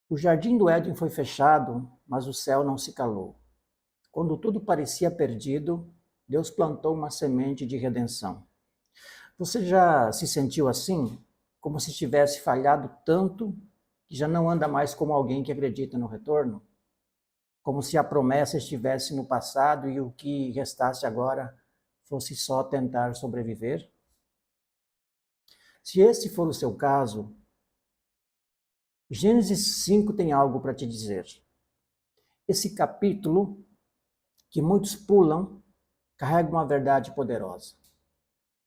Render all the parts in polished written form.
O jardim do Éden foi fechado, mas o céu não se calou. Quando tudo parecia perdido, Deus plantou uma semente de redenção. Você já se sentiu assim? Como se tivesse falhado tanto que já não anda mais como alguém que acredita no retorno? Como se a promessa estivesse no passado e o que restasse agora fosse só tentar sobreviver? Se esse for o seu caso, Gênesis 5 tem algo para te dizer. Esse capítulo, que muitos pulam, carrega uma verdade poderosa.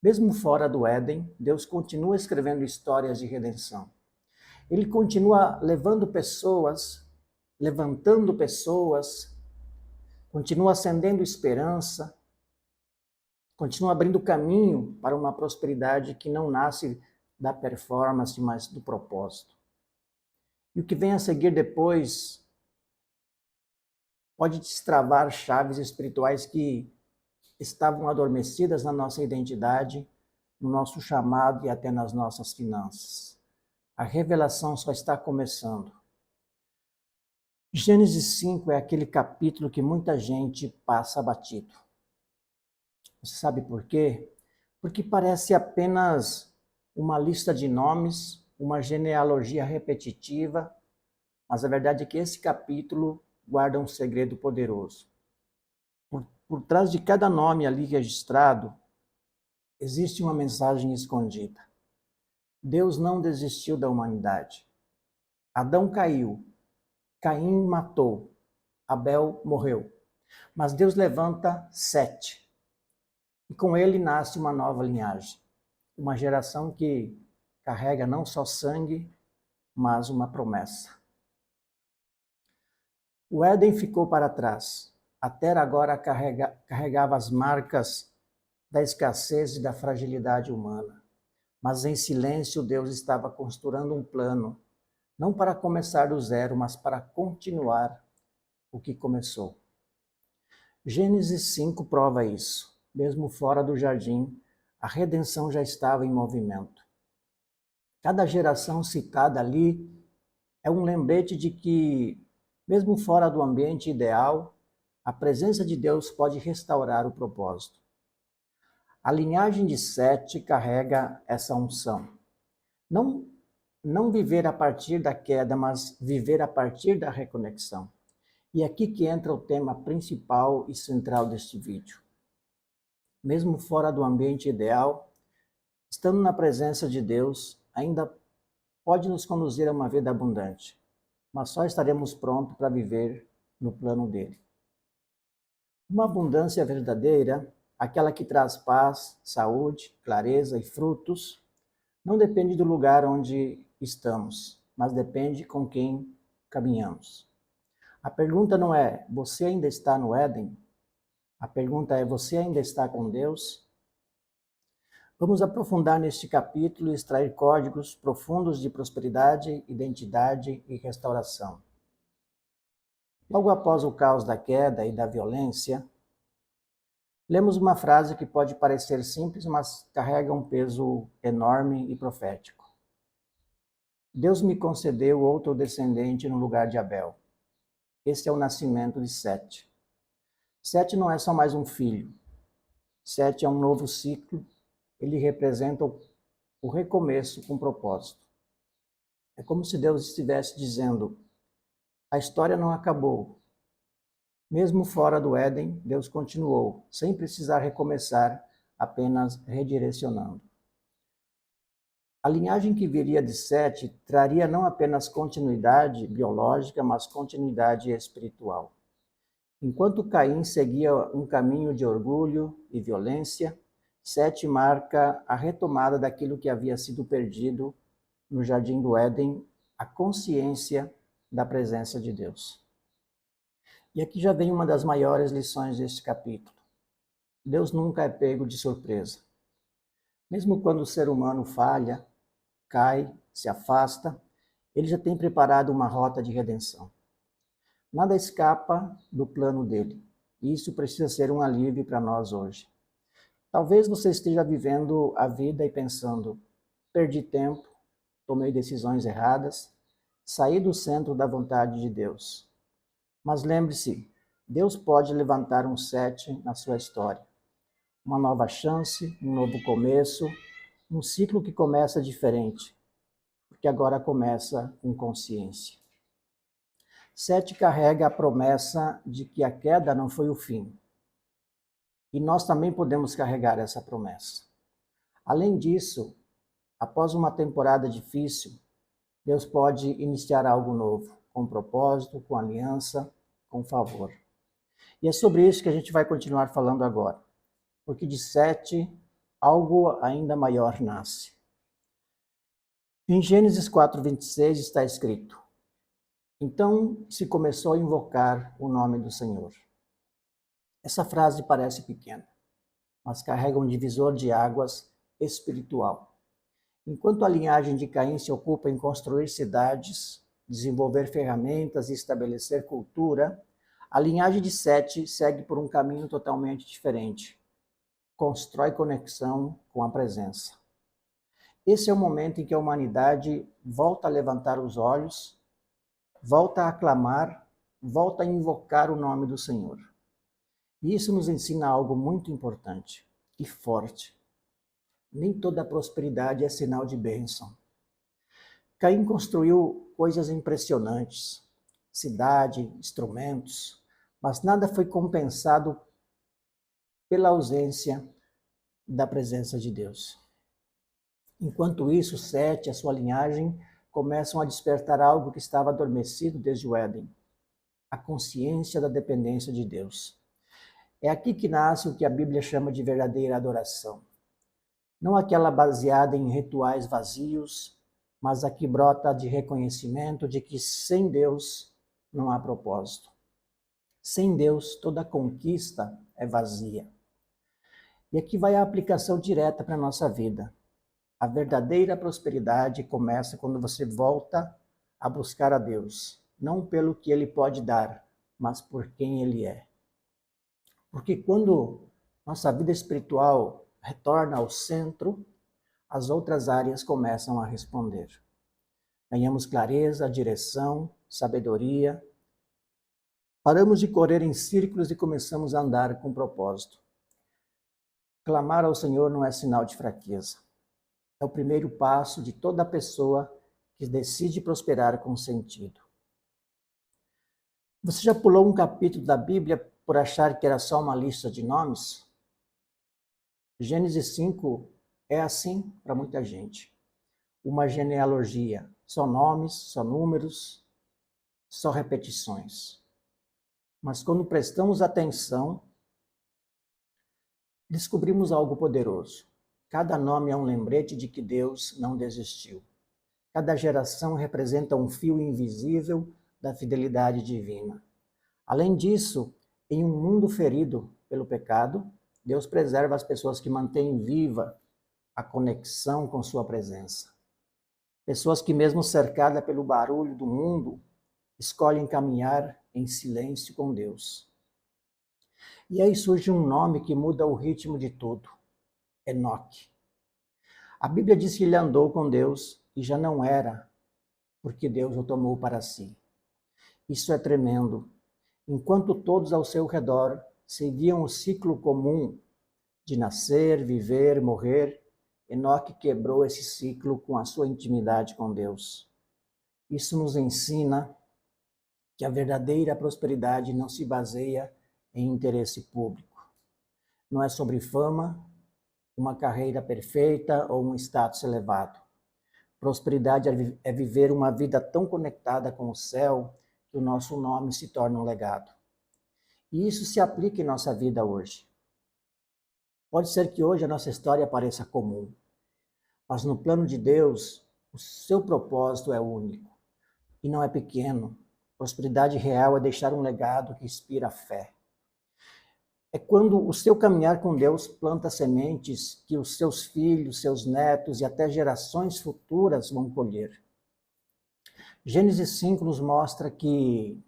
Mesmo fora do Éden, Deus continua escrevendo histórias de redenção. Ele continua levantando pessoas, continua acendendo esperança, continua abrindo caminho para uma prosperidade que não nasce da performance, mas do propósito. E o que vem a seguir depois pode destravar chaves espirituais que estavam adormecidas na nossa identidade, no nosso chamado e até nas nossas finanças. A revelação só está começando. Gênesis 5 é aquele capítulo que muita gente passa batido. Você sabe por quê? Porque parece apenas uma lista de nomes, uma genealogia repetitiva, mas a verdade é que esse capítulo guarda um segredo poderoso. Por trás de cada nome ali registrado, existe uma mensagem escondida. Deus não desistiu da humanidade. Adão caiu, Caim matou, Abel morreu. Mas Deus levanta Sete. E com ele nasce uma nova linhagem. Uma geração que carrega não só sangue, mas uma promessa. O Éden ficou para trás. A terra agora carregava as marcas da escassez e da fragilidade humana. Mas em silêncio Deus estava costurando um plano, não para começar do zero, mas para continuar o que começou. Gênesis 5 prova isso. Mesmo fora do jardim, a redenção já estava em movimento. Cada geração citada ali é um lembrete de que, mesmo fora do ambiente ideal, a presença de Deus pode restaurar o propósito. A linhagem de Sete carrega essa unção. Não viver a partir da queda, mas viver a partir da reconexão. E é aqui que entra o tema principal e central deste vídeo. Mesmo fora do ambiente ideal, estando na presença de Deus, ainda pode nos conduzir a uma vida abundante, mas só estaremos prontos para viver no plano dele. Uma abundância verdadeira, aquela que traz paz, saúde, clareza e frutos, não depende do lugar onde estamos, mas depende com quem caminhamos. A pergunta não é, você ainda está no Éden? A pergunta é, você ainda está com Deus? Vamos aprofundar neste capítulo e extrair códigos profundos de prosperidade, identidade e restauração. Logo após o caos da queda e da violência, lemos uma frase que pode parecer simples, mas carrega um peso enorme e profético. Deus me concedeu outro descendente no lugar de Abel. Esse é o nascimento de Sete. Sete não é só mais um filho. Sete é um novo ciclo. Ele representa o recomeço com propósito. É como se Deus estivesse dizendo, a história não acabou. Mesmo fora do Éden, Deus continuou, sem precisar recomeçar, apenas redirecionando. A linhagem que viria de Sete traria não apenas continuidade biológica, mas continuidade espiritual. Enquanto Caim seguia um caminho de orgulho e violência, Sete marca a retomada daquilo que havia sido perdido no jardim do Éden, a consciência da presença de Deus. E aqui já vem uma das maiores lições deste capítulo. Deus nunca é pego de surpresa. Mesmo quando o ser humano falha, cai, se afasta, ele já tem preparado uma rota de redenção. Nada escapa do plano dele. E isso precisa ser um alívio para nós hoje. Talvez você esteja vivendo a vida e pensando, perdi tempo, tomei decisões erradas, sair do centro da vontade de Deus. Mas lembre-se, Deus pode levantar um 7 na sua história. Uma nova chance, um novo começo, um ciclo que começa diferente, porque agora começa com consciência. 7 carrega a promessa de que a queda não foi o fim. E nós também podemos carregar essa promessa. Além disso, após uma temporada difícil, Deus pode iniciar algo novo, com propósito, com aliança, com favor. E é sobre isso que a gente vai continuar falando agora, porque de 7, algo ainda maior nasce. Em Gênesis 4:26 está escrito: então se começou a invocar o nome do Senhor. Essa frase parece pequena, mas carrega um divisor de águas espiritual. Enquanto a linhagem de Caim se ocupa em construir cidades, desenvolver ferramentas e estabelecer cultura, a linhagem de Sete segue por um caminho totalmente diferente. Constrói conexão com a presença. Esse é o momento em que a humanidade volta a levantar os olhos, volta a clamar, volta a invocar o nome do Senhor. E isso nos ensina algo muito importante e forte. Nem toda prosperidade é sinal de bênção. Caim construiu coisas impressionantes, cidade, instrumentos, mas nada foi compensado pela ausência da presença de Deus. Enquanto isso, Sete e a sua linhagem começam a despertar algo que estava adormecido desde o Éden, a consciência da dependência de Deus. É aqui que nasce o que a Bíblia chama de verdadeira adoração. Não aquela baseada em rituais vazios, mas a que brota de reconhecimento de que sem Deus não há propósito. Sem Deus, toda conquista é vazia. E aqui vai a aplicação direta para a nossa vida. A verdadeira prosperidade começa quando você volta a buscar a Deus, não pelo que Ele pode dar, mas por quem Ele é. Porque quando nossa vida espiritual retorna ao centro, as outras áreas começam a responder. Ganhamos clareza, direção, sabedoria. Paramos de correr em círculos e começamos a andar com propósito. Clamar ao Senhor não é sinal de fraqueza. É o primeiro passo de toda pessoa que decide prosperar com sentido. Você já pulou um capítulo da Bíblia por achar que era só uma lista de nomes? Gênesis 5 é assim para muita gente. Uma genealogia, só nomes, só números, só repetições. Mas quando prestamos atenção, descobrimos algo poderoso. Cada nome é um lembrete de que Deus não desistiu. Cada geração representa um fio invisível da fidelidade divina. Além disso, em um mundo ferido pelo pecado, Deus preserva as pessoas que mantêm viva a conexão com sua presença. Pessoas que, mesmo cercadas pelo barulho do mundo, escolhem caminhar em silêncio com Deus. E aí surge um nome que muda o ritmo de tudo: Enoque. A Bíblia diz que ele andou com Deus e já não era, porque Deus o tomou para si. Isso é tremendo. Enquanto todos ao seu redor seguiam o ciclo comum de nascer, viver, morrer, Enoque quebrou esse ciclo com a sua intimidade com Deus. Isso nos ensina que a verdadeira prosperidade não se baseia em interesse público. Não é sobre fama, uma carreira perfeita ou um status elevado. Prosperidade é viver uma vida tão conectada com o céu que o nosso nome se torna um legado. E isso se aplica em nossa vida hoje. Pode ser que hoje a nossa história pareça comum, mas no plano de Deus, o seu propósito é único e não é pequeno. Prosperidade real é deixar um legado que inspira a fé. É quando o seu caminhar com Deus planta sementes que os seus filhos, seus netos e até gerações futuras vão colher. Gênesis 5 nos mostra que,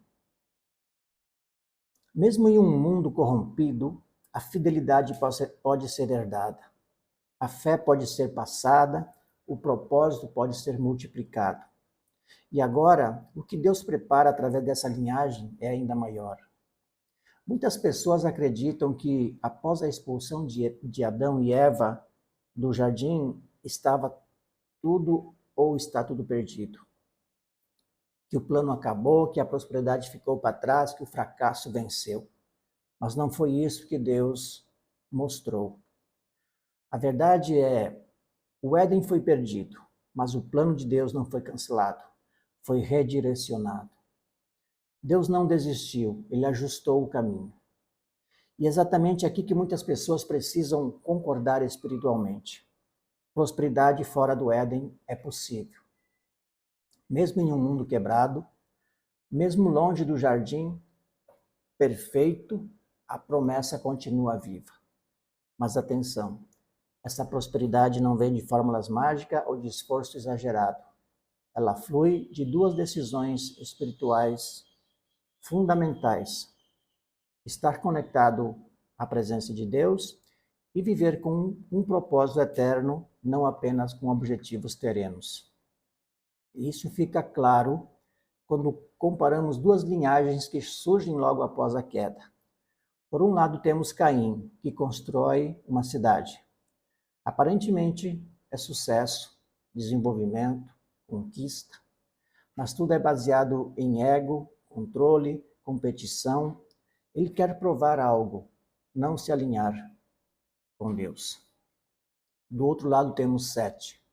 mesmo em um mundo corrompido, a fidelidade pode ser herdada. A fé pode ser passada, o propósito pode ser multiplicado. E agora, o que Deus prepara através dessa linhagem é ainda maior. Muitas pessoas acreditam que, após a expulsão de Adão e Eva do jardim, estava tudo ou está tudo perdido. Que o plano acabou, que a prosperidade ficou para trás, que o fracasso venceu. Mas não foi isso que Deus mostrou. A verdade é, o Éden foi perdido, mas o plano de Deus não foi cancelado, foi redirecionado. Deus não desistiu, ele ajustou o caminho. E é exatamente aqui que muitas pessoas precisam concordar espiritualmente. Prosperidade fora do Éden é possível. Mesmo em um mundo quebrado, mesmo longe do jardim perfeito, a promessa continua viva. Mas atenção, essa prosperidade não vem de fórmulas mágicas ou de esforço exagerado. Ela flui de duas decisões espirituais fundamentais: estar conectado à presença de Deus e viver com um propósito eterno, não apenas com objetivos terrenos. Isso fica claro quando comparamos duas linhagens que surgem logo após a queda. Por um lado, temos Caim, que constrói uma cidade. Aparentemente, é sucesso, desenvolvimento, conquista, mas tudo é baseado em ego, controle, competição. Ele quer provar algo, não se alinhar com Deus. Do outro lado, temos Sete,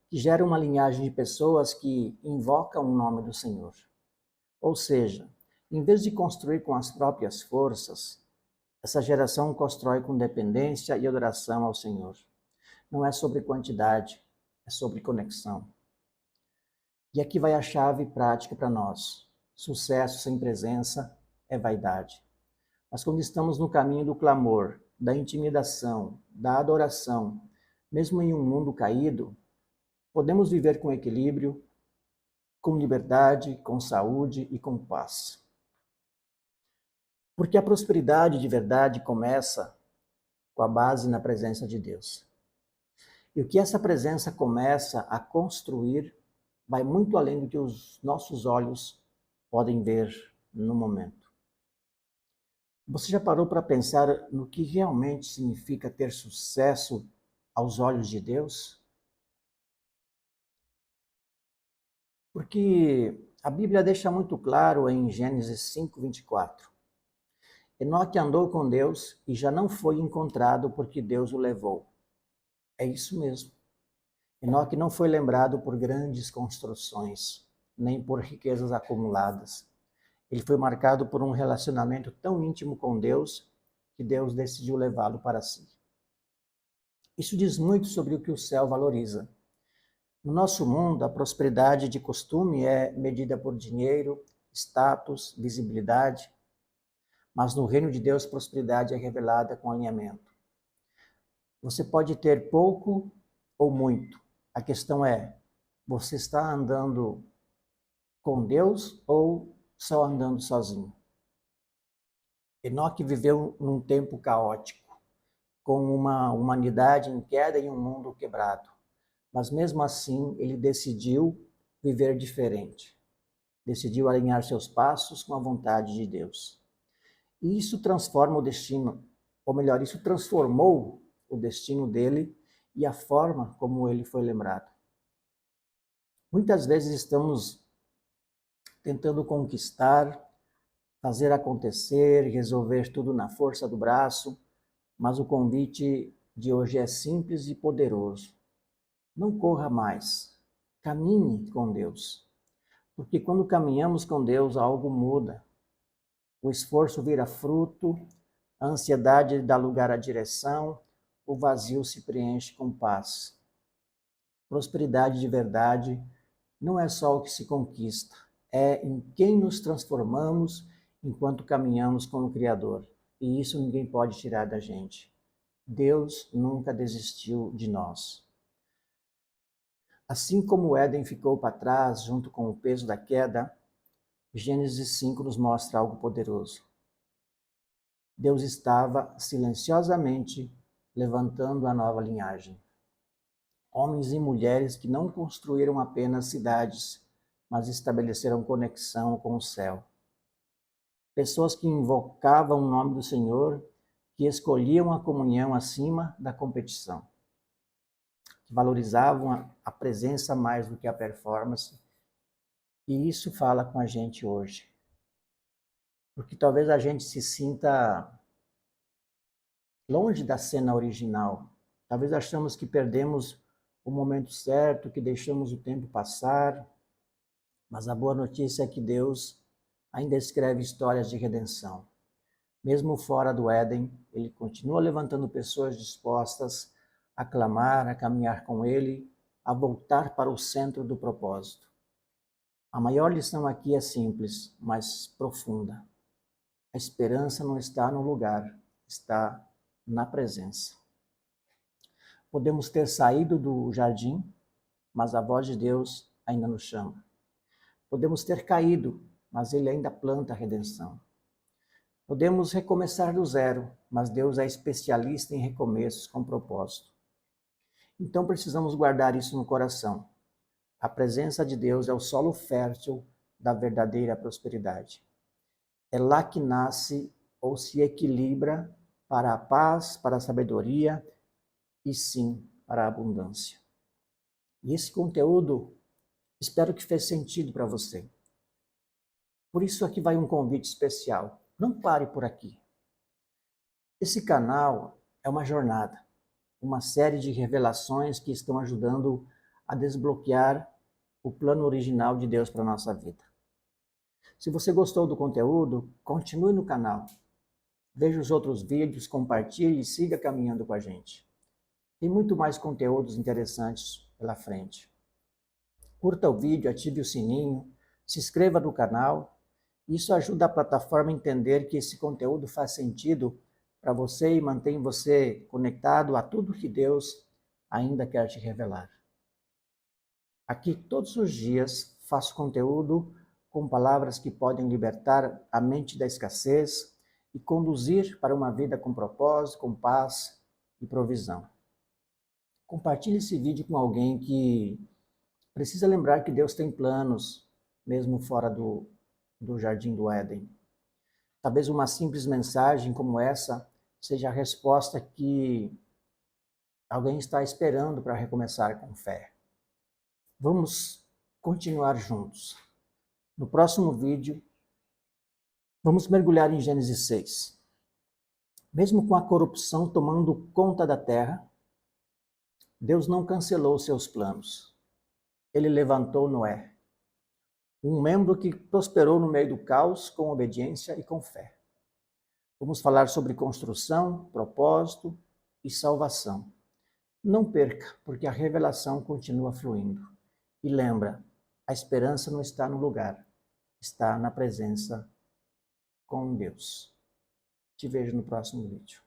que gera uma linhagem de pessoas que invocam o nome do Senhor. Ou seja, em vez de construir com as próprias forças, essa geração constrói com dependência e adoração ao Senhor. Não é sobre quantidade, é sobre conexão. E aqui vai a chave prática para nós. Sucesso sem presença é vaidade. Mas quando estamos no caminho do clamor, da intimidação, da adoração, mesmo em um mundo caído, podemos viver com equilíbrio, com liberdade, com saúde e com paz. Porque a prosperidade de verdade começa com a base na presença de Deus. E o que essa presença começa a construir vai muito além do que os nossos olhos podem ver no momento. Você já parou para pensar no que realmente significa ter sucesso aos olhos de Deus? Porque a Bíblia deixa muito claro em Gênesis 5:24. Enoque andou com Deus e já não foi encontrado porque Deus o levou. É isso mesmo. Enoque não foi lembrado por grandes construções, nem por riquezas acumuladas. Ele foi marcado por um relacionamento tão íntimo com Deus que Deus decidiu levá-lo para si. Isso diz muito sobre o que o céu valoriza. No nosso mundo, a prosperidade de costume é medida por dinheiro, status, visibilidade, mas no reino de Deus, prosperidade é revelada com alinhamento. Você pode ter pouco ou muito. A questão é, você está andando com Deus ou só andando sozinho? Enoque viveu num tempo caótico, com uma humanidade em queda e um mundo quebrado. Mas mesmo assim, ele decidiu viver diferente. Decidiu alinhar seus passos com a vontade de Deus. E isso transforma o destino, ou melhor, isso transformou o destino dele e a forma como ele foi lembrado. Muitas vezes estamos tentando conquistar, fazer acontecer, resolver tudo na força do braço, mas o convite de hoje é simples e poderoso. Não corra mais, caminhe com Deus. Porque quando caminhamos com Deus, algo muda. O esforço vira fruto, a ansiedade dá lugar à direção, o vazio se preenche com paz. Prosperidade de verdade não é só o que se conquista, é em quem nos transformamos enquanto caminhamos com o Criador. E isso ninguém pode tirar da gente. Deus nunca desistiu de nós. Assim como o Éden ficou para trás junto com o peso da queda, Gênesis 5 nos mostra algo poderoso. Deus estava silenciosamente levantando a nova linhagem. Homens e mulheres que não construíram apenas cidades, mas estabeleceram conexão com o céu. Pessoas que invocavam o nome do Senhor, que escolhiam a comunhão acima da competição, que valorizavam a presença mais do que a performance. E isso fala com a gente hoje. Porque talvez a gente se sinta longe da cena original. Talvez achamos que perdemos o momento certo, que deixamos o tempo passar. Mas a boa notícia é que Deus ainda escreve histórias de redenção. Mesmo fora do Éden, ele continua levantando pessoas dispostas a clamar, a caminhar com ele, a voltar para o centro do propósito. A maior lição aqui é simples, mas profunda. A esperança não está no lugar, está na presença. Podemos ter saído do jardim, mas a voz de Deus ainda nos chama. Podemos ter caído, mas ele ainda planta a redenção. Podemos recomeçar do zero, mas Deus é especialista em recomeços com propósito. Então precisamos guardar isso no coração. A presença de Deus é o solo fértil da verdadeira prosperidade. É lá que nasce ou se equilibra para a paz, para a sabedoria e sim, para a abundância. E esse conteúdo, espero que fez sentido para você. Por isso aqui vai um convite especial. Não pare por aqui. Esse canal é uma jornada, uma série de revelações que estão ajudando a desbloquear o plano original de Deus para a nossa vida. Se você gostou do conteúdo, continue no canal. Veja os outros vídeos, compartilhe e siga caminhando com a gente. Tem muito mais conteúdos interessantes pela frente. Curta o vídeo, ative o sininho, se inscreva no canal. Isso ajuda a plataforma a entender que esse conteúdo faz sentido para você e mantém você conectado a tudo que Deus ainda quer te revelar. Aqui todos os dias faço conteúdo com palavras que podem libertar a mente da escassez e conduzir para uma vida com propósito, com paz e provisão. Compartilhe esse vídeo com alguém que precisa lembrar que Deus tem planos, mesmo fora do Jardim do Éden. Talvez uma simples mensagem como essa seja a resposta que alguém está esperando para recomeçar com fé. Vamos continuar juntos. No próximo vídeo, vamos mergulhar em Gênesis 6. Mesmo com a corrupção tomando conta da terra, Deus não cancelou seus planos. Ele levantou Noé, um membro que prosperou no meio do caos com obediência e com fé. Vamos falar sobre construção, propósito e salvação. Não perca, porque a revelação continua fluindo. E lembra, a esperança não está no lugar, está na presença com Deus. Te vejo no próximo vídeo.